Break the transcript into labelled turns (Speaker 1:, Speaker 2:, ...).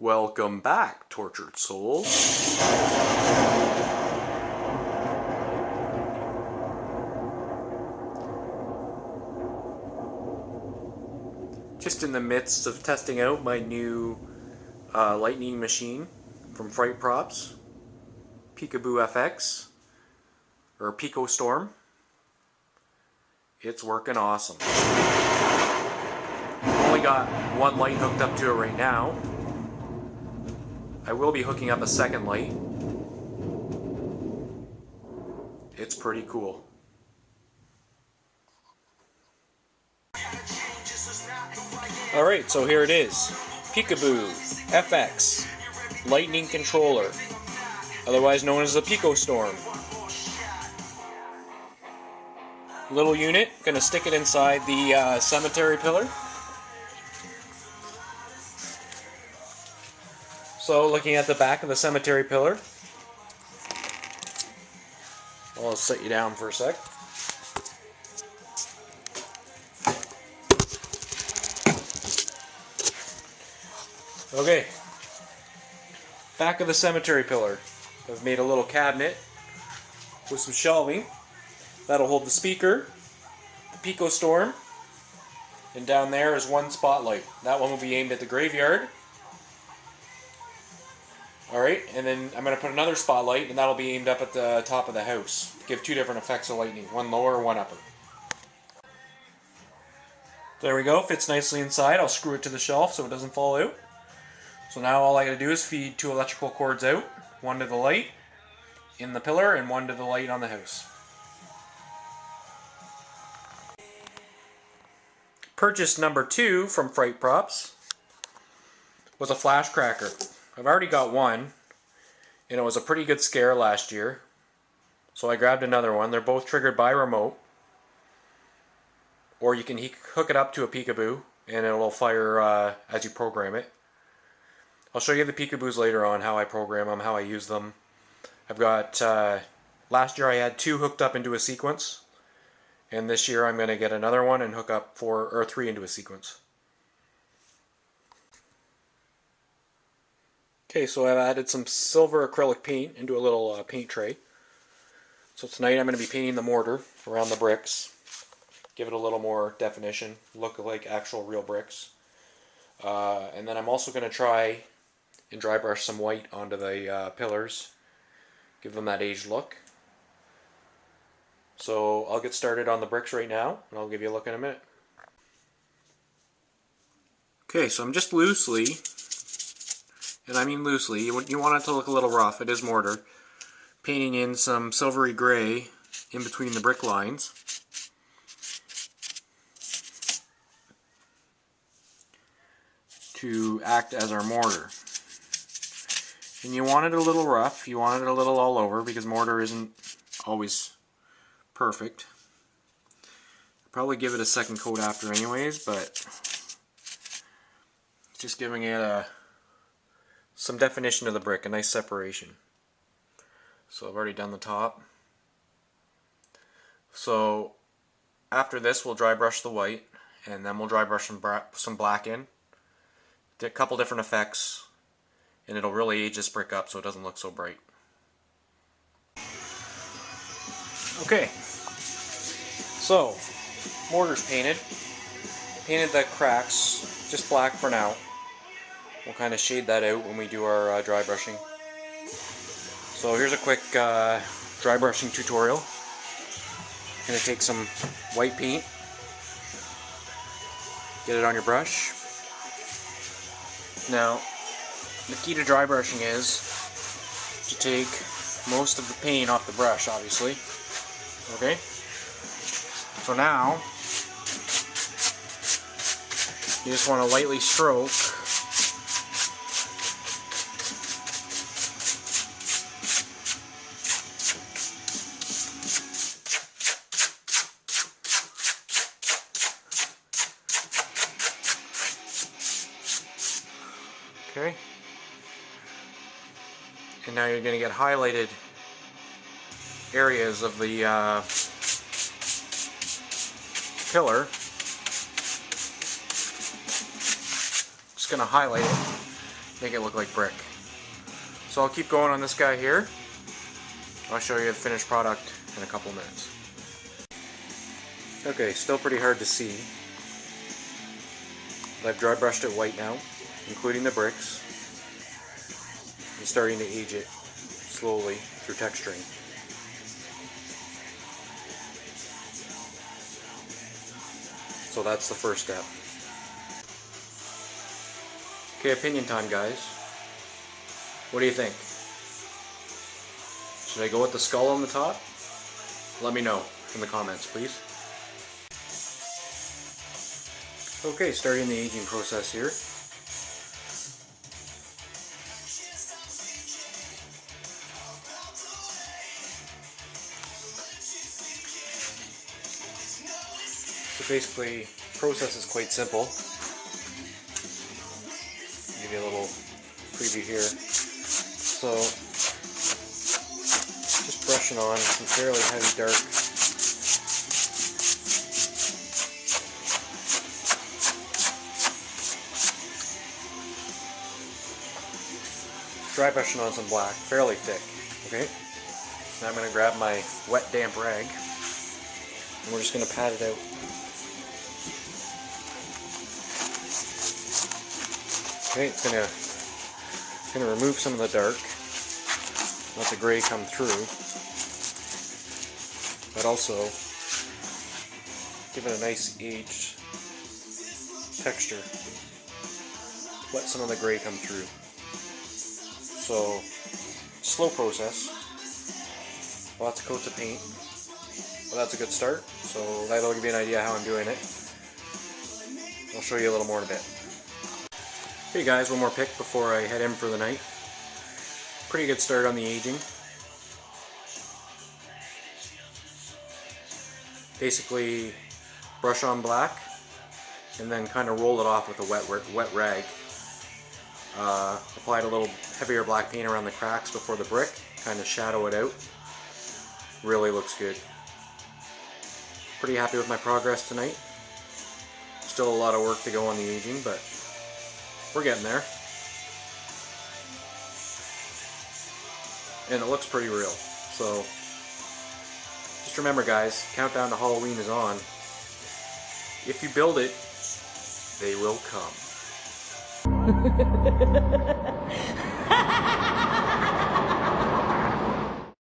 Speaker 1: Welcome back, tortured souls. Just in the midst of testing out my new lightning machine from FRIGHT Props, Peekaboo FX, or Pico Storm. It's working awesome. Only got one light hooked up to it right now. I will be hooking up a second light. It's pretty cool. Alright, so here it is. Peekaboo FX Lightning Controller, otherwise known as the Pico Storm. Little unit, gonna stick it inside the cemetery pillar. So looking at the back of the cemetery pillar, I'll set you down for a sec. Okay, back of the cemetery pillar, I've made a little cabinet with some shelving that'll hold the speaker, the Pico Storm, and down there is one spotlight. That one will be aimed at the graveyard. Alright, and then I'm going to put another spotlight, and that'll be aimed up at the top of the house. Give two different effects of lightning, one lower, one upper. There we go, fits nicely inside. I'll screw it to the shelf so it doesn't fall out. So now all I got to do is feed two electrical cords out, one to the light in the pillar and one to the light on the house. Purchase number 2 from FRIGHT Props was a flash cracker. I've already got one, and it was a pretty good scare last year, so I grabbed another one. They're both triggered by remote, or you can hook it up to a peekaboo and it will fire as you program it. I'll show you the peekaboos later on, how I program them, how I use them. I've got, last year I had 2 hooked up into a sequence, and this year I'm going to get another one and hook up 4 or 3 into a sequence. Okay, so I've added some silver acrylic paint into a little paint tray. So tonight I'm going to be painting the mortar around the bricks. Give it a little more definition, look like actual real bricks. And then I'm also going to try and dry brush some white onto the pillars. Give them that aged look. So I'll get started on the bricks right now, and I'll give you a look in a minute. Okay, so I'm just loosely, and I mean loosely, you want it to look a little rough, it is mortar, painting in some silvery gray in between the brick lines. To act as our mortar. And you want it a little rough, you want it a little all over, because mortar isn't always perfect. Probably give it a second coat after anyways, but just giving it some definition of the brick, a nice separation. So I've already done the top. So after this we'll dry brush the white, and then we'll dry brush some black in. A couple different effects, and it'll really age this brick up so it doesn't look so bright. Okay, so mortar's painted. Painted the cracks, just black for now. We'll kind of shade that out when we do our dry brushing. So here's a quick dry brushing tutorial. I'm going to take some white paint, get it on your brush. Now, the key to dry brushing is to take most of the paint off the brush, obviously. Okay? So now, you just want to lightly stroke okay, and now you're going to get highlighted areas of the pillar. Just going to highlight it. make it look like brick. So I'll keep going on this guy here. I'll show you the finished product in a couple minutes. Okay, still pretty hard to see. But I've dry brushed it white now, including the bricks. I'm starting to age it slowly through texturing. So that's the first step. Okay, opinion time, guys. What do you think? Should I go with the skull on the top? Let me know in the comments, please. Okay, starting the aging process here. So basically, the process is quite simple. Give you a little preview here. So, just brushing on some fairly heavy dark. Dry brushing on some black, fairly thick. Okay. Now I'm going to grab my wet damp rag and we're just going to pat it out. Okay, it's gonna remove some of the dark, let the gray come through, but also give it a nice aged texture. Let some of the gray come through. So, slow process, lots of coats of paint, but that's a good start. So that'll give you an idea how I'm doing it. I'll show you a little more in a bit. Okay guys, one more pick before I head in for the night. Pretty good start on the aging. Basically brush on black and then kind of roll it off with a wet rag. Applied a little heavier black paint around the cracks before the brick, kind of shadow it out. Really looks good. Pretty happy with my progress tonight. Still a lot of work to go on the aging, but we're getting there. And it looks pretty real. So, just remember guys, countdown to Halloween is on. If you build it, they will come.